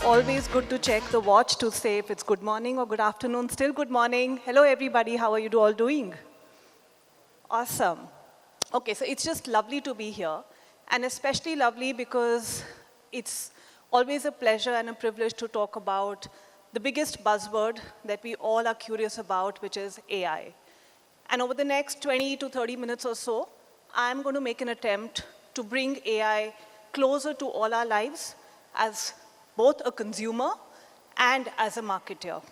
Always good to check the watch to say if it's good morning or good afternoon. Still good morning. Hello, everybody. How are you all doing? Awesome. Okay, so it's just lovely to be here, and especially lovely because it's always a pleasure and a privilege to talk about the biggest buzzword that we all are curious about, which is AI. And over the next 20 to 30 minutes or so, I'm going to make an attempt to bring AI closer to all our lives as both a consumer and as a marketer.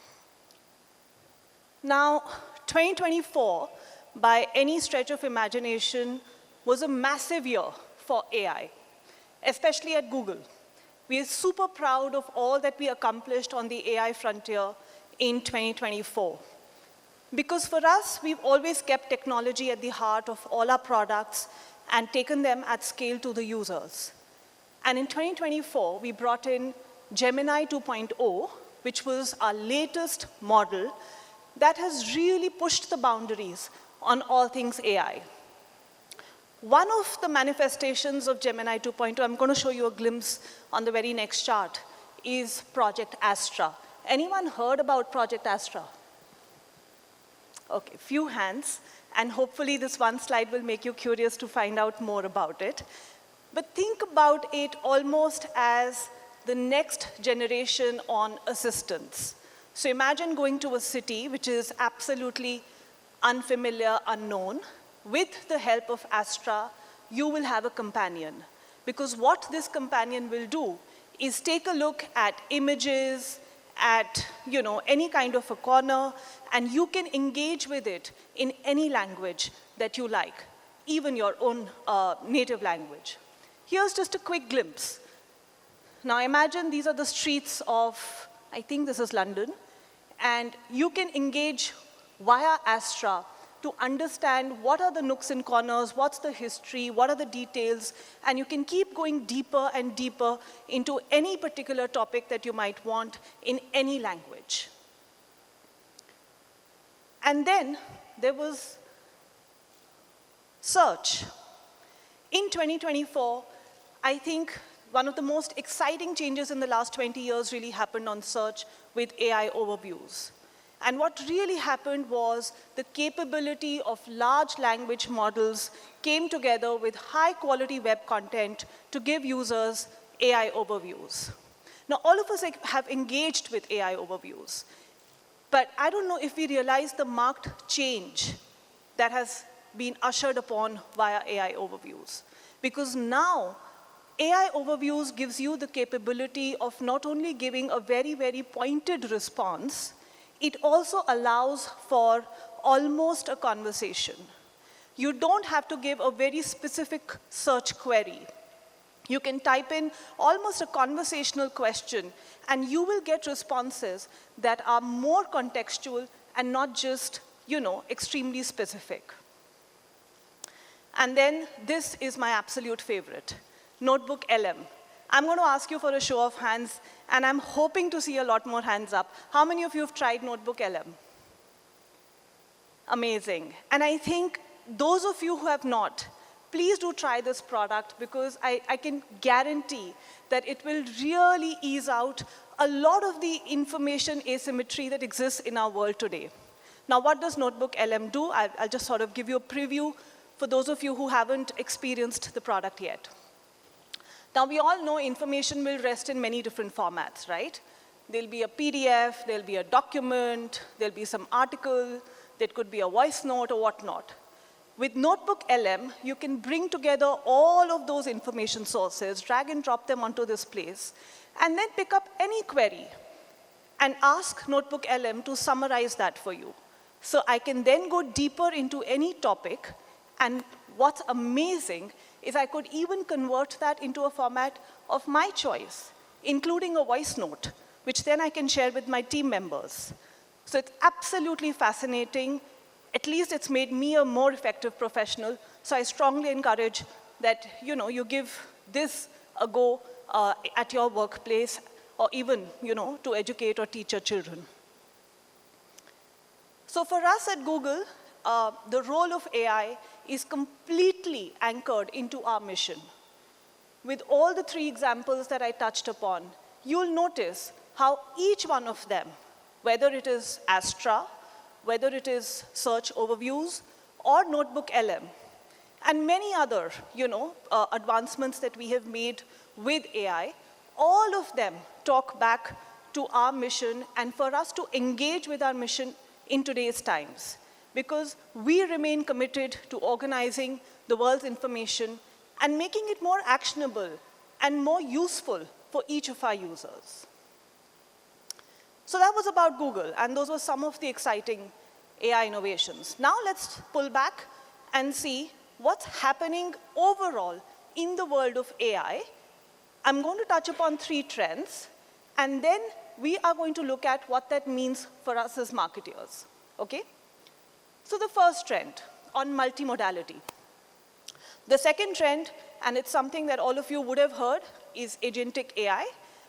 Now, 2024, by any stretch of imagination, was a massive year for AI, especially at Google. We are super proud of all that we accomplished on the AI frontier in 2024. Because for us, we've always kept technology at the heart of all our products and taken them at scale to the users. And in 2024, we brought in Gemini 2.0, which was our latest model that has really pushed the boundaries on all things AI. One of the manifestations of Gemini 2.0, I'm going to show you a glimpse on the very next chart, is Project Astra. Anyone heard about Project Astra? Okay, few hands, and hopefully this one slide will make you curious to find out more about it. But think about it almost as the next generation on assistants. So imagine going to a city which is absolutely unfamiliar, unknown. With the help of Astra, you will have a companion. Because what this companion will do is take a look at images, at any kind of a corner, and you can engage with it in any language that you like, even your own native language. Here's just a quick glimpse. Now imagine these are the streets of, I think this is London, and you can engage via Astra to understand what are the nooks and corners, what's the history, what are the details, and you can keep going deeper and deeper into any particular topic that you might want in any language. And then there was search. In 2024, I think one of the most exciting changes in the last 20 years really happened on search with AI overviews. And what really happened was the capability of large language models came together with high quality web content to give users AI overviews. Now, all of us have engaged with AI overviews, but I don't know if we realize the marked change that has been ushered upon via AI overviews. Because now, AI overviews gives you the capability of not only giving a very, very pointed response, it also allows for almost a conversation. You don't have to give a very specific search query. You can type in almost a conversational question, and you will get responses that are more contextual and not just, extremely specific. And then this is my absolute favorite. Notebook LM. I'm going to ask you for a show of hands, and I'm hoping to see a lot more hands up. How many of you have tried Notebook LM? Amazing. And I think those of you who have not, please do try this product because I can guarantee that it will really ease out a lot of the information asymmetry that exists in our world today. Now, what does Notebook LM do? I'll just sort of give you a preview for those of you who haven't experienced the product yet. Now, we all know information will rest in many different formats, right? There'll be a PDF, there'll be a document, there'll be some article, there could be a voice note or whatnot. With Notebook LM, you can bring together all of those information sources, drag and drop them onto this place, and then pick up any query and ask Notebook LM to summarize that for you. So I can then go deeper into any topic, and what's amazing is I could even convert that into a format of my choice, including a voice note, which then I can share with my team members. So it's absolutely fascinating. At least it's made me a more effective professional. So I strongly encourage that you give this a go at your workplace, or even to educate or teach your children. So for us at Google, the role of AI is completely anchored into our mission. With all the three examples that I touched upon, you'll notice how each one of them, whether it is Astra, whether it is search overviews, or Notebook LM, and many other advancements that we have made with AI, all of them talk back to our mission and for us to engage with our mission in today's times. Because we remain committed to organizing the world's information and making it more actionable and more useful for each of our users. So that was about Google, and those were some of the exciting AI innovations. Now let's pull back and see what's happening overall in the world of AI. I'm going to touch upon 3 trends, and then we are going to look at what that means for us as marketers, okay? So the first trend on multimodality. The second trend, and it's something that all of you would have heard, is agentic AI,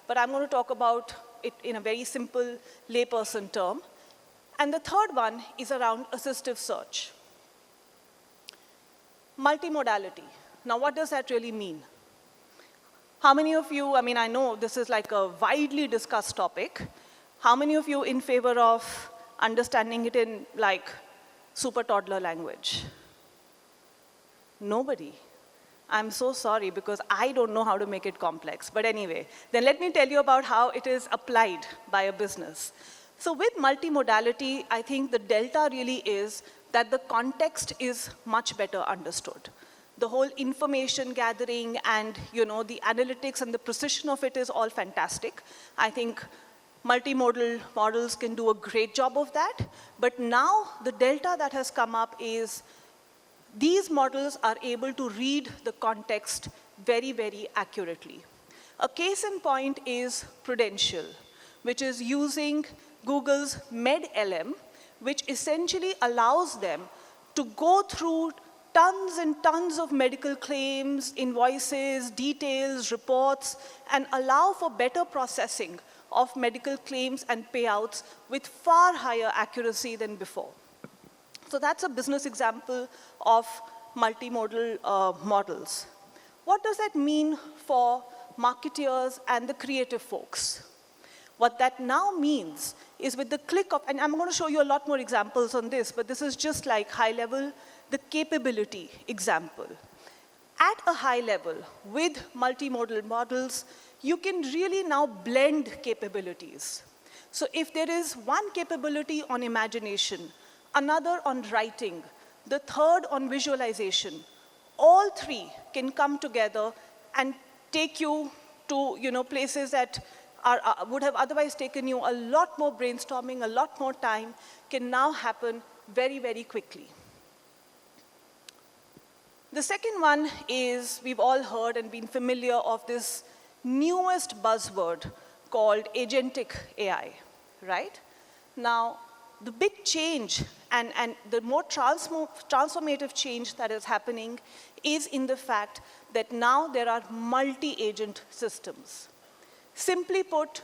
but I'm going to talk about it in a very simple layperson term. And the third one is around assistive search. Multimodality. Now, what does that really mean? How many of you, I know this is like a widely discussed topic. How many of you in favor of understanding it in like super toddler language? Nobody. I'm so sorry because I don't know how to make it complex. But anyway, then let me tell you about how it is applied by a business. So with multimodality, I think the delta really is that the context is much better understood. The whole information gathering and the analytics and the precision of it is all fantastic. I think multimodal models can do a great job of that. But now the delta that has come up is these models are able to read the context very, very accurately. A case in point is Prudential, which is using Google's MedLM, which essentially allows them to go through tons and tons of medical claims, invoices, details, reports, and allow for better processing of medical claims and payouts with far higher accuracy than before. So that's a business example of multimodal models. What does that mean for marketeers and the creative folks? What that now means is with the click of, and I'm going to show you a lot more examples on this, but this is just like high level, the capability example. At a high level, with multimodal models, you can really now blend capabilities. So if there is one capability on imagination, another on writing, the third on visualization, all 3 can come together and take you to places that would have otherwise taken you a lot more brainstorming, a lot more time, can now happen very, very quickly. The second one is, we've all heard and been familiar of this newest buzzword called agentic AI, right? Now, the big change and the more transformative change that is happening is in the fact that now there are multi-agent systems. Simply put,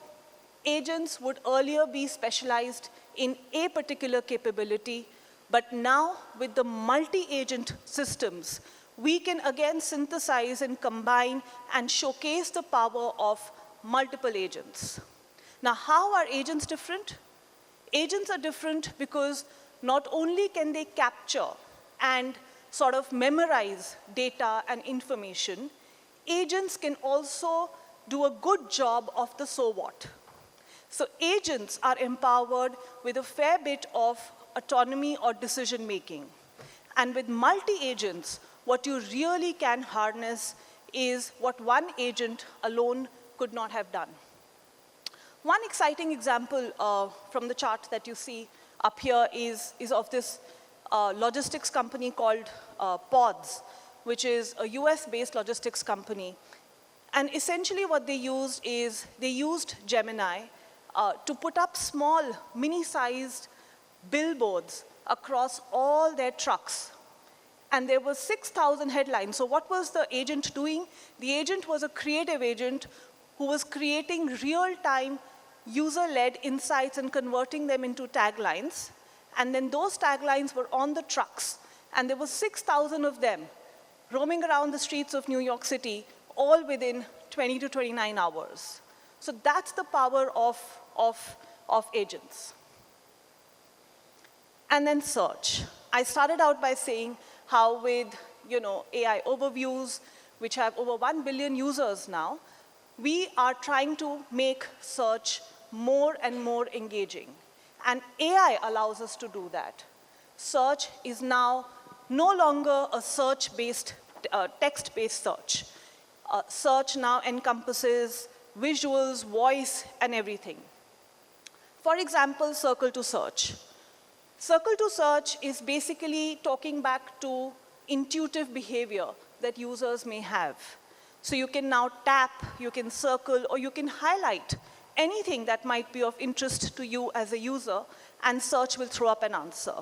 agents would earlier be specialized in a particular capability, but now with the multi-agent systems, we can again synthesize and combine and showcase the power of multiple agents. Now, how are agents different? Agents are different because not only can they capture and sort of memorize data and information, agents can also do a good job of the so what. So agents are empowered with a fair bit of autonomy or decision making. And with multi-agents, what you really can harness is what one agent alone could not have done. One exciting example from the chart that you see up here is of this logistics company called PODS, which is a US-based logistics company. And essentially what they used is they used Gemini to put up small, mini-sized billboards across all their trucks. And there were 6,000 headlines. So what was the agent doing? The agent was a creative agent who was creating real-time user-led insights and converting them into taglines. And then those taglines were on the trucks. And there were 6,000 of them roaming around the streets of New York City, all within 20 to 29 hours. So that's the power of agents. And then search. I started out by saying how with AI overviews, which have over 1 billion users now, we are trying to make search more and more engaging. And AI allows us to do that. Search is now no longer a search-based, text-based search. Search now encompasses visuals, voice, and everything. For example, Circle to Search. Circle to Search is basically talking back to intuitive behavior that users may have. So you can now tap, you can circle, or you can highlight anything that might be of interest to you as a user, and search will throw up an answer.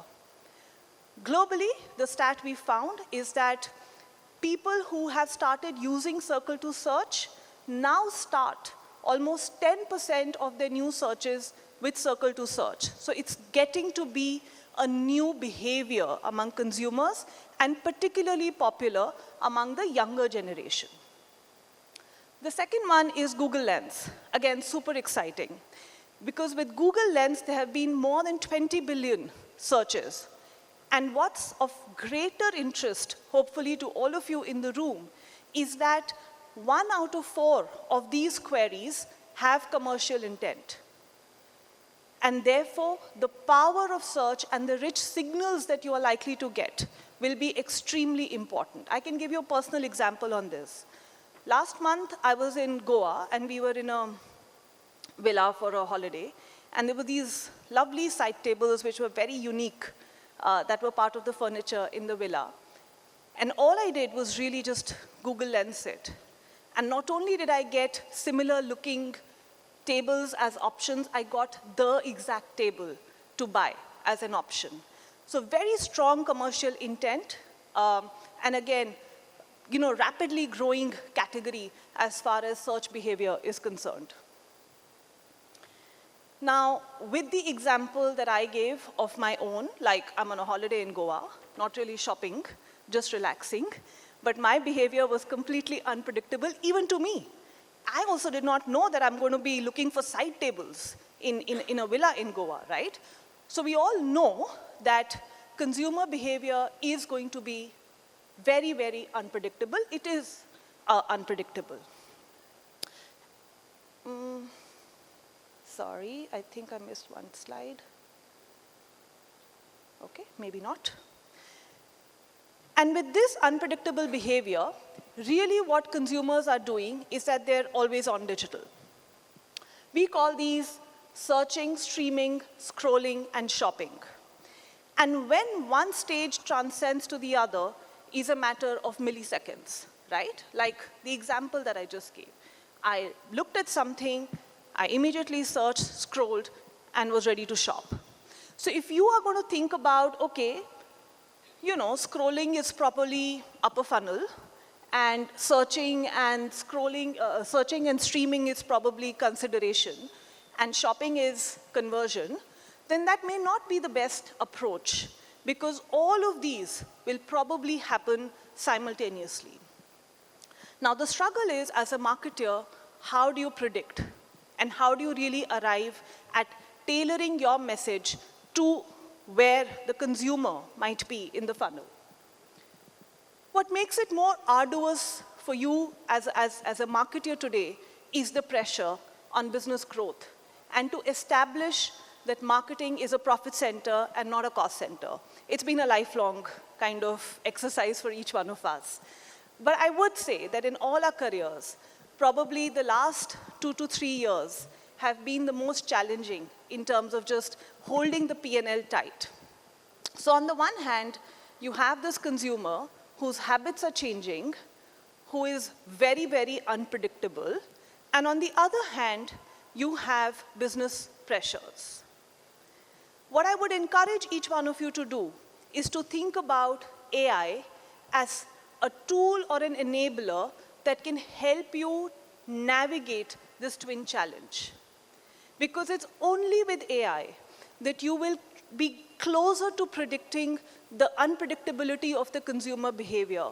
Globally, the stat we found is that people who have started using Circle to Search now start almost 10% of their new searches with Circle to Search. So it's getting to be a new behavior among consumers, and particularly popular among the younger generation. The second one is Google Lens. Again, super exciting. Because with Google Lens, there have been more than 20 billion searches. And what's of greater interest, hopefully to all of you in the room, is that 1 out of 4 of these queries have commercial intent. And therefore, the power of search and the rich signals that you are likely to get will be extremely important. I can give you a personal example on this. Last month, I was in Goa, and we were in a villa for a holiday. And there were these lovely side tables, which were very unique, that were part of the furniture in the villa. And all I did was really just Google Lens it. And not only did I get similar looking tables as options, I got the exact table to buy as an option. So very strong commercial intent, and again, rapidly growing category as far as search behavior is concerned. Now, with the example that I gave of my own, like I'm on a holiday in Goa, not really shopping, just relaxing, but my behavior was completely unpredictable, even to me. I also did not know that I'm going to be looking for side tables in a villa in Goa, right? So we all know that consumer behavior is going to be very, very unpredictable. It is unpredictable. Sorry, I think I missed one slide. Okay, maybe not. And with this unpredictable behavior, really what consumers are doing is that they're always on digital. We call these searching, streaming, scrolling, and shopping. And when one stage transcends to the other is a matter of milliseconds, right? Like the example that I just gave. I looked at something, I immediately searched, scrolled, and was ready to shop. So if you are going to think about, okay, scrolling is probably upper funnel, and searching and scrolling, searching and streaming is probably consideration, and shopping is conversion, then that may not be the best approach, because all of these will probably happen simultaneously. Now, the struggle is, as a marketer, how do you predict? And how do you really arrive at tailoring your message to where the consumer might be in the funnel? What makes it more arduous for you as a marketer today is the pressure on business growth, and to establish that marketing is a profit center and not a cost center. It's been a lifelong kind of exercise for each one of us. But I would say that in all our careers, probably the last 2 to 3 years have been the most challenging in terms of just holding the P&L tight. So on the one hand, you have this consumer whose habits are changing, who is very, very unpredictable. And on the other hand, you have business pressures. What I would encourage each one of you to do is to think about AI as a tool or an enabler that can help you navigate this twin challenge. Because it's only with AI that you will be closer to predicting the unpredictability of the consumer behavior,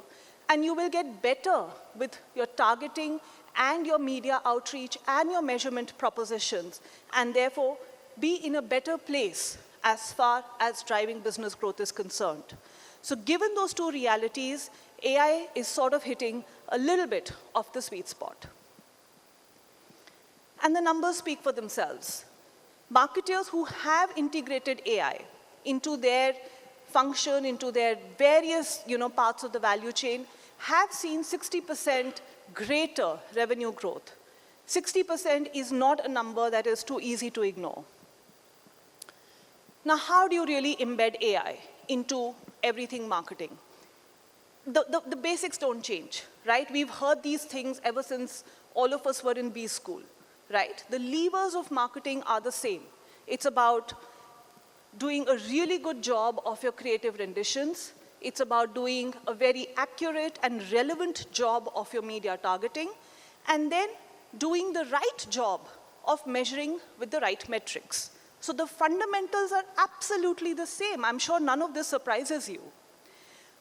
and you will get better with your targeting and your media outreach and your measurement propositions, and therefore be in a better place as far as driving business growth is concerned. So given those two realities, AI is sort of hitting a little bit of the sweet spot. And the numbers speak for themselves. Marketers who have integrated AI into their function, into their various parts of the value chain, have seen 60% greater revenue growth. 60% is not a number that is too easy to ignore. Now, how do you really embed AI into everything marketing? The basics don't change, right? We've heard these things ever since all of us were in B school, right? The levers of marketing are the same. It's about doing a really good job of your creative renditions. It's about doing a very accurate and relevant job of your media targeting, and then doing the right job of measuring with the right metrics. So the fundamentals are absolutely the same. I'm sure none of this surprises you.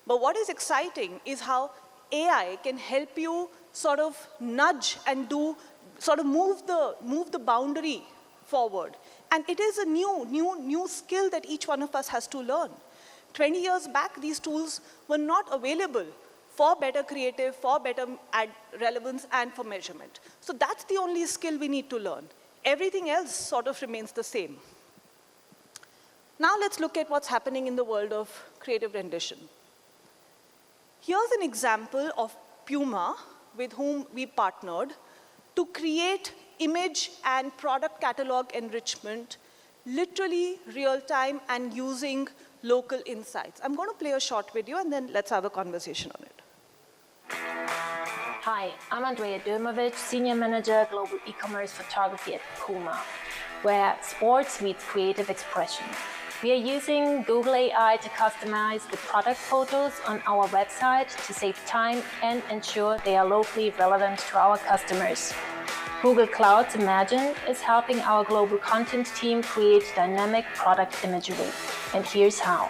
But what is exciting is how AI can help you sort of nudge and move the boundary forward. And it is a new skill that each one of us has to learn. 20 years back, these tools were not available for better creative, for better ad relevance, and for measurement. So that's the only skill we need to learn. Everything else sort of remains the same. Now let's look at what's happening in the world of creative rendition. Here's an example of Puma, with whom we partnered, to create image and product catalog enrichment, literally real time and using local insights. I'm going to play a short video and then let's have a conversation on it. Hi, I'm Andrea Dermovic, Senior Manager Global E-commerce Photography at Puma, where sports meets creative expression. We are using Google AI to customize the product photos on our website to save time and ensure they are locally relevant to our customers. Google Cloud's Imagine is helping our global content team create dynamic product imagery. And here's how.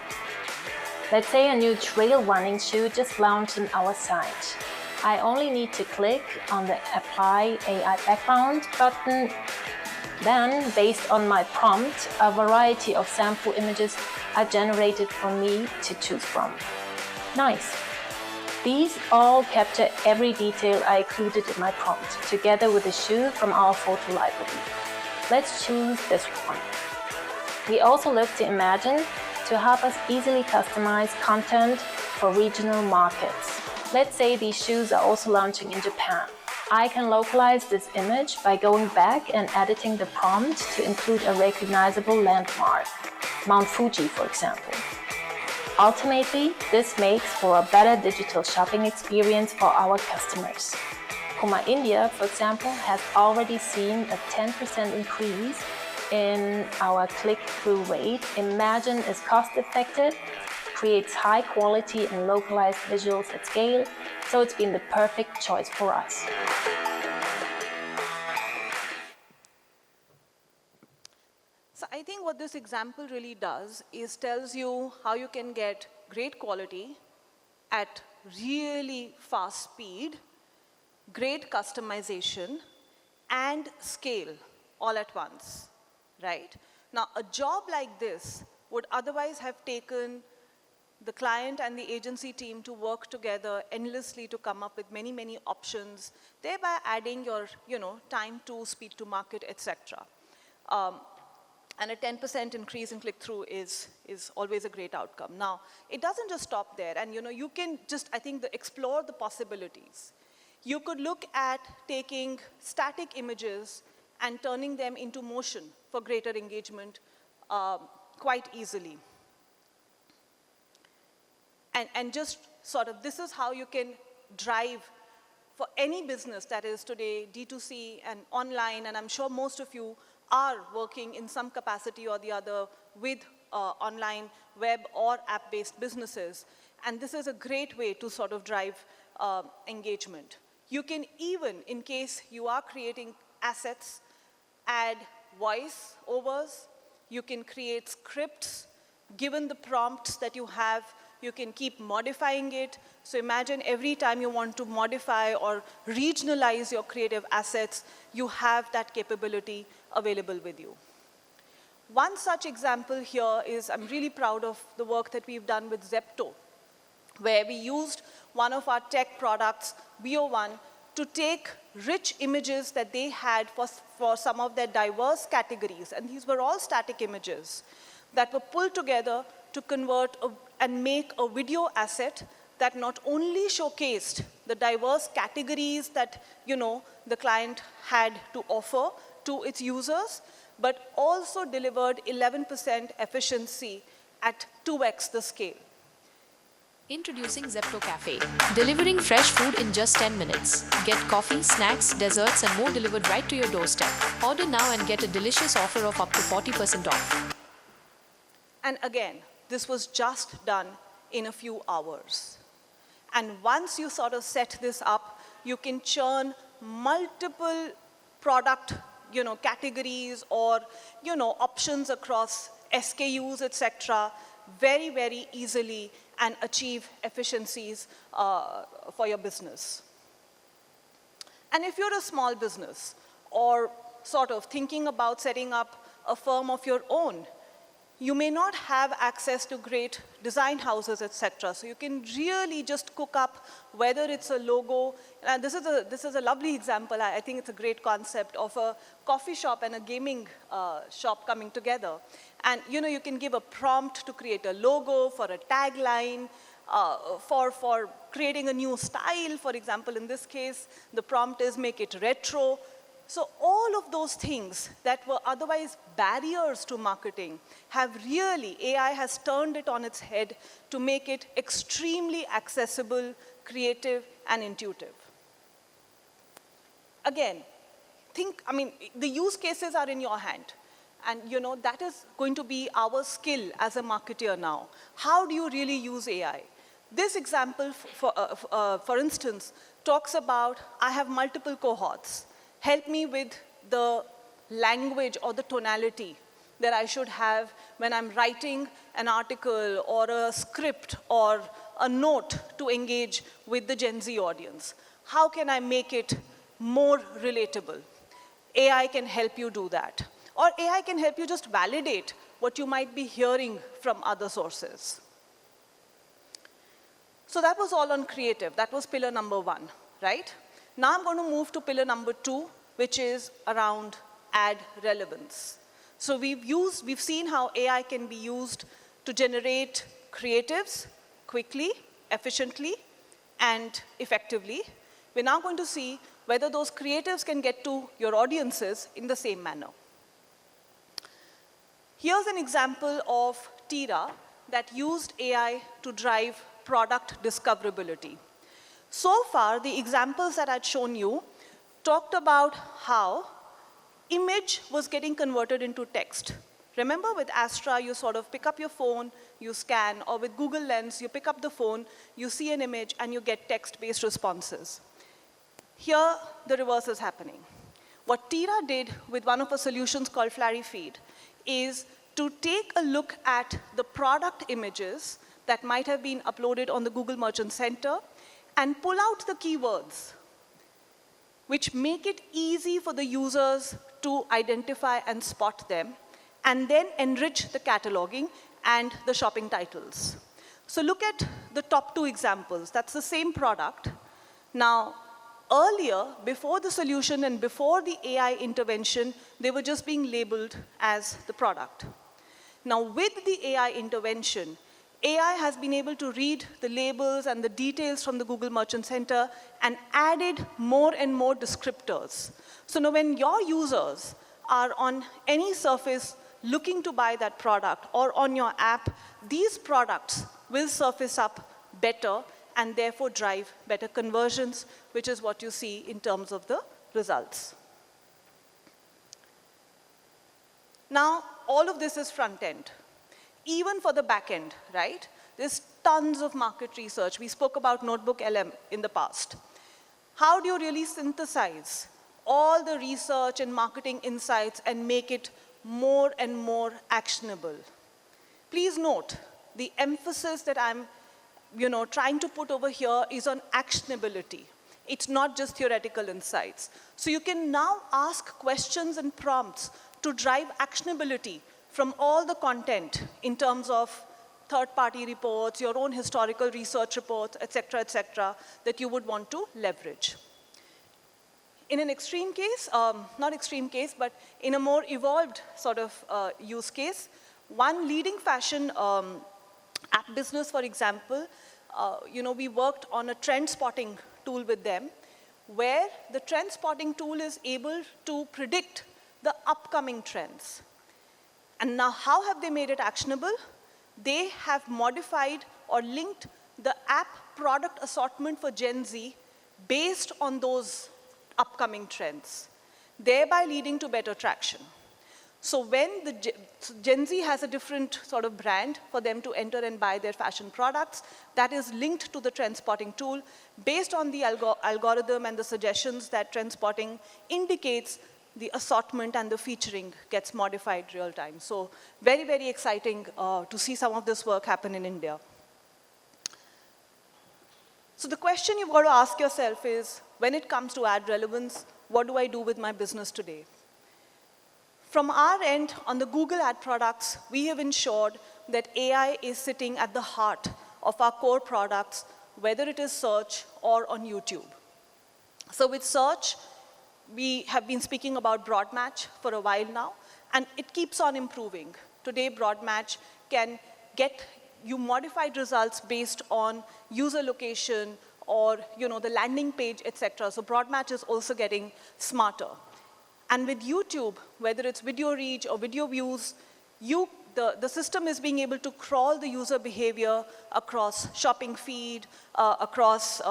Let's say a new trail running shoe just launched on our site. I only need to click on the Apply AI Background button. Then, based on my prompt, a variety of sample images are generated for me to choose from. Nice. These all capture every detail I included in my prompt, together with a shoe from our photo library. Let's choose this one. We also look to Imagine to help us easily customize content for regional markets. Let's say these shoes are also launching in Japan. I can localize this image by going back and editing the prompt to include a recognizable landmark, Mount Fuji, for example. Ultimately, this makes for a better digital shopping experience for our customers. Puma India, for example, has already seen a 10% increase in our click-through rate. Imagine is cost-effective, creates high quality and localized visuals at scale, so it's been the perfect choice for us. So I think what this example really does is tells you how you can get great quality at really fast speed, great customization, and scale all at once, right? Now, a job like this would otherwise have taken the client and the agency team to work together endlessly to come up with many, many options, thereby adding your time to speed to market, etc. And a 10% increase in click-through is always a great outcome. Now, it doesn't just stop there, and you can just, I think, explore the possibilities. You could look at taking static images and turning them into motion for greater engagement quite easily. And just sort of, this is how you can drive for any business that is today D2C and online, and I'm sure most of you are working in some capacity or the other with online web or app-based businesses. And this is a great way to sort of drive engagement. You can even, in case you are creating assets, add voice overs. You can create scripts. Given the prompts that you have, You can keep modifying it. So imagine every time you want to modify or regionalize your creative assets, you have that capability available with you. One such example here is, I'm really proud of the work that we've done with Zepto, where we used one of our tech products, BO1, to take rich images that they had for some of their diverse categories, and these were all static images, that were pulled together to convert and make a video asset that not only showcased the diverse categories that the client had to offer to its users, but also delivered 11% efficiency at 2x the scale. Introducing Zepto Cafe, delivering fresh food in just 10 minutes. Get coffee, snacks, desserts and more delivered right to your doorstep. Order now and get a delicious offer of up to 40% off. And again, this was just done in a few hours. And once you sort of set this up, you can churn multiple product categories or options across SKUs, etc., very, very easily and achieve efficiencies for your business. And if you're a small business or sort of thinking about setting up a firm of your own, you may not have access to great design houses, etc. So you can really just cook up, whether it's a logo. And this is a lovely example. I think it's a great concept of a coffee shop and a gaming shop coming together. And you can give a prompt to create a logo for a tagline, for creating a new style. For example, in this case, the prompt is make it retro. So all of those things that were otherwise barriers to marketing AI has turned it on its head to make it extremely accessible, creative, and intuitive. Again, the use cases are in your hand. And that is going to be our skill as a marketer now. How do you really use AI? This example, for instance, talks about, I have multiple cohorts. Help me with the language or the tonality that I should have when I'm writing an article or a script or a note to engage with the Gen Z audience. How can I make it more relatable? AI can help you do that. Or AI can help you just validate what you might be hearing from other sources. So that was all on creative. That was pillar number 1, right? Now I'm going to move to pillar number 2, which is around ad relevance. So we've seen how AI can be used to generate creatives quickly, efficiently, and effectively. We're now going to see whether those creatives can get to your audiences in the same manner. Here's an example of Tira that used AI to drive product discoverability. So far, the examples that I'd shown you talked about how image was getting converted into text. Remember with Astra, you sort of pick up your phone, you scan, or with Google Lens, you pick up the phone, you see an image, and you get text-based responses. Here, the reverse is happening. What Tira did with one of our solutions called FlurryFeed is to take a look at the product images that might have been uploaded on the Google Merchant Center and pull out the keywords which make it easy for the users to identify and spot them, and then enrich the cataloging and the shopping titles. So look at the top 2 examples. That's the same product. Now, earlier, before the solution and before the AI intervention, they were just being labeled as the product. Now, with the AI intervention, AI has been able to read the labels and the details from the Google Merchant Center and added more and more descriptors. So now when your users are on any surface looking to buy that product or on your app, these products will surface up better and therefore drive better conversions, which is what you see in terms of the results. Now, all of this is front end. Even for the back end, right? There's tons of market research. We spoke about NotebookLM in the past. How do you really synthesize all the research and marketing insights and make it more and more actionable? Please note the emphasis that I'm trying to put over here is on actionability. It's not just theoretical insights. So you can now ask questions and prompts to drive actionability from all the content in terms of third-party reports, your own historical research reports, et cetera, that you would want to leverage. In an extreme case, not extreme case, but in a more evolved sort of use case, one leading fashion app business, for example, we worked on a trend spotting tool with them, where the trend spotting tool is able to predict the upcoming trends. And now how have they made it actionable? They have modified or linked the app product assortment for Gen Z based on those upcoming trends, thereby leading to better traction. So when the Gen Z has a different sort of brand for them to enter and buy their fashion products, that is linked to the trend spotting tool based on the algorithm and the suggestions that trend spotting indicates. The assortment and the featuring gets modified real time. So very, very exciting to see some of this work happen in India. So the question you've got to ask yourself is, when it comes to ad relevance, what do I do with my business today? From our end, on the Google ad products, we have ensured that AI is sitting at the heart of our core products, whether it is search or on YouTube. So with search, we have been speaking about Broad Match for a while now, and it keeps on improving. Today, Broad Match can get you modified results based on user location or the landing page, et cetera. So Broad Match is also getting smarter. And with YouTube, whether it's video reach or video views, the system is being able to crawl the user behavior across shopping feed, across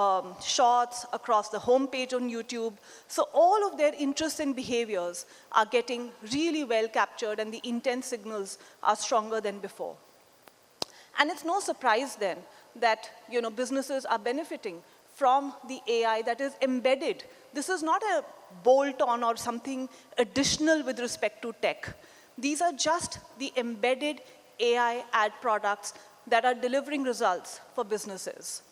shorts, across the home page on YouTube. So all of their interests and behaviors are getting really well captured, and the intent signals are stronger than before. And it's no surprise then that businesses are benefiting from the AI that is embedded. This is not a bolt-on or something additional with respect to tech. These are just the embedded AI ad products that are delivering results for businesses.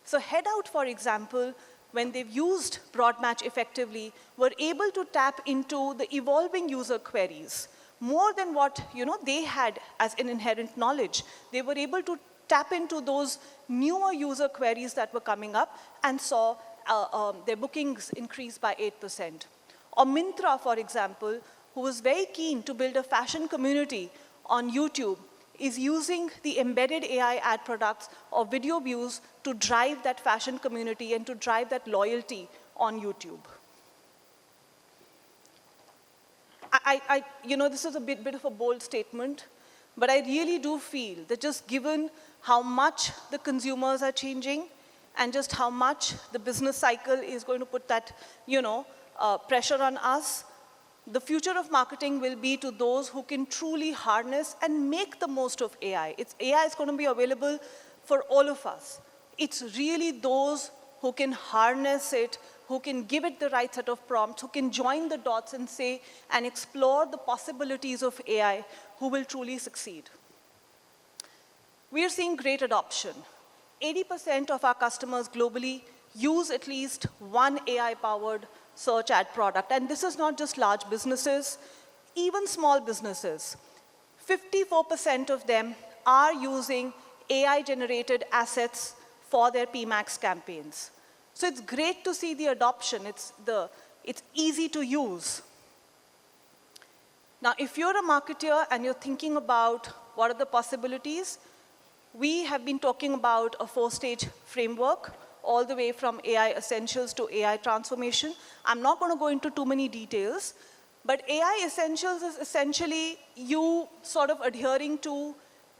So Headout, for example, when they've used Broad Match effectively, were able to tap into the evolving user queries more than what they had as an inherent knowledge. They were able to tap into those newer user queries that were coming up and saw their bookings increase by 8%. Or Myntra, for example, who was very keen to build a fashion community on YouTube, is using the embedded AI ad products or video views to drive that fashion community and to drive that loyalty on YouTube. This is a bit of a bold statement, but I really do feel that just given how much the consumers are changing and just how much the business cycle is going to put that, pressure on us, the future of marketing will be to those who can truly harness and make the most of AI. AI is going to be available for all of us. It's really those who can harness it, who can give it the right set of prompts, who can join the dots and say and explore the possibilities of AI, who will truly succeed. We are seeing great adoption. 80% of our customers globally use at least one AI-powered search ad product. And this is not just large businesses, even small businesses. 54% of them are using AI-generated assets for their PMax campaigns. So it's great to see the adoption. It's easy to use. Now, if you're a marketer and you're thinking about what are the possibilities, we have been talking about a 4-stage framework, all the way from AI essentials to AI transformation. I'm not going to go into too many details, but AI essentials is essentially you sort of adhering to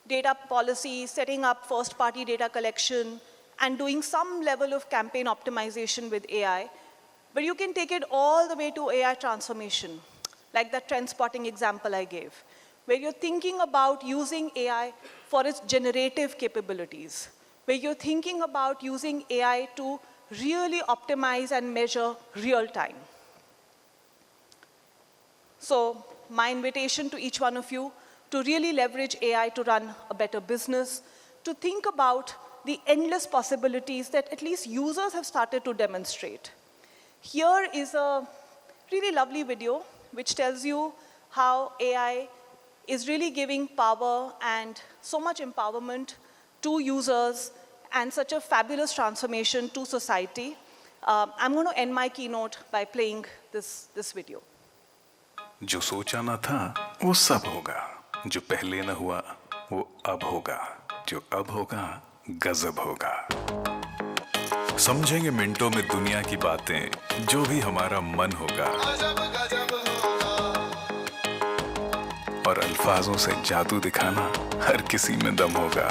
data policy, setting up first-party data collection, and doing some level of campaign optimization with AI. But you can take it all the way to AI transformation, like that trend spotting example I gave, where you're thinking about using AI for its generative capabilities, where you're thinking about using AI to really optimize and measure real time. So my invitation to each one of you to really leverage AI to run a better business, to think about the endless possibilities that at least users have started to demonstrate. Here is a really lovely video which tells you how AI is really giving power and so much empowerment to users and such a fabulous transformation to society. I'm going to end my keynote by playing this video. जो सोचा न था वो सब होगा, जो पहले न हुआ वो अब होगा, जो अब होगा गजब होगा। समझेंगे मिनटों में दुनिया की बातें, जो भी हमारा मन होगा, और अल्फाजों से जादू दिखाना हर किसी में दम होगा।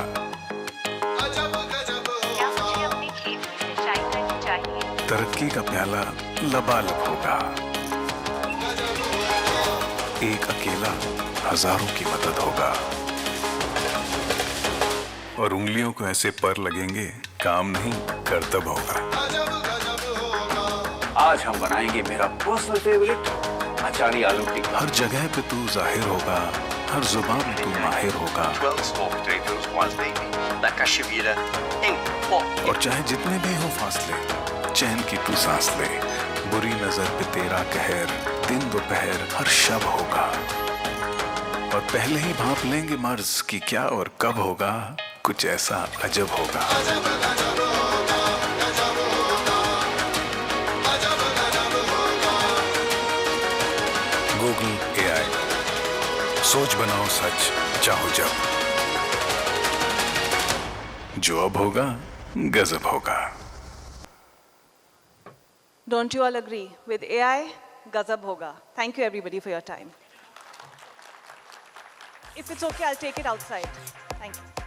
तरक्की का प्याला लबालब होगा, एक अकेला हजारों की मदद होगा, और उंगलियों को ऐसे पर लगेंगे काम नहीं करतब होगा। आज हम बनाएंगे मेरा पर्सनल फेवरेट अचारी आलू टिक्का। हर जगह पे तू जाहिर होगा, हर जुबान में तू माहिर होगा, 12 small potatoes, 1 baby. La cachemira in pot. और चाहे जितने भी हो फासले, चैन की तू सांस ले। बुरी नजर पे तेरा कहर दिन दोपहर हर शब होगा, और पहले ही भांप लेंगे मर्ज कि क्या और कब होगा, कुछ ऐसा अजब होगा। गूगल AI, सोच बनाओ सच चाहो जब, जो अब होगा गजब होगा। Don't you all agree? With AI, gazab hoga. Thank you everybody for your time. If it's okay, I'll take it outside. Thank you.